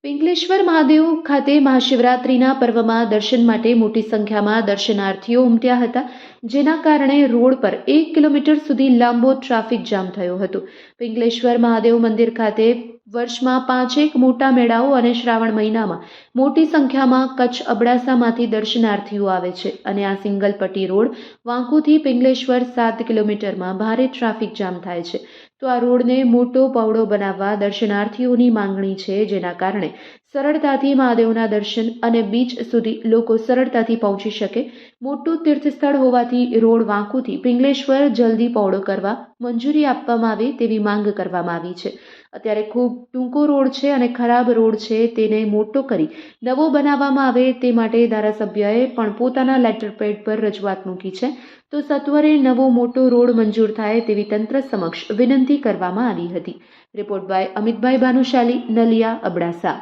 પિંગલેશ્વર મહાદેવ ખાતે મહાશિવરાત્રિના પર્વમાં દર્શન માટે મોટી સંખ્યામાં દર્શનાર્થીઓ ઉમટ્યા હતા, જેના કારણે રોડ પર 1 કિલોમીટર સુધી લાંબો ટ્રાફિક જામ થયો હતો. પિંગલેશ્વર મહાદેવ મંદિર ખાતે વર્ષમાં 5 મોટા મેળાઓ અને શ્રાવણ મહિનામાં મોટી સંખ્યામાં કચ્છ અબડાસામાંથી દર્શનાર્થીઓ આવે છે અને આ સિંગલ પટ્ટી રોડ વાંકુથી પિંગલેશ્વર 7 કિલોમીટરમાં ભારે ટ્રાફિક જામ થાય છે. તો આ રોડને મોટો પહોળો બનાવવા દર્શનાર્થીઓની માંગણી છે, જેના કારણે સરળતાથી મહાદેવના દર્શન અને બીચ સુધી લોકો સરળતાથી પહોંચી શકે. મોટું તીર્થસ્થળ હોવાથી રોડ વાંકુથી પિંગલેશ્વર જલ્દી પહોળો કરવા મંજૂરી આપવામાં આવે તેવી માંગ કરવામાં આવી છે. અત્યારે ખૂબ ટૂંકો રોડ છે અને ખરાબ રોડ છે, તેને મોટો કરી નવો બનાવવામાં આવે તે માટે ધારાસભ્યએ પણ પોતાના લેટર પેડ પર રજૂઆત મૂકી છે. તો સત્વરે નવો મોટો રોડ મંજૂર થાય તેવી તંત્ર સમક્ષ વિનંતી કરવામાં આવી હતી. રિપોર્ટ બાય અમિતભાઈ ભાનુશાલી, નલિયા, અબડાસા.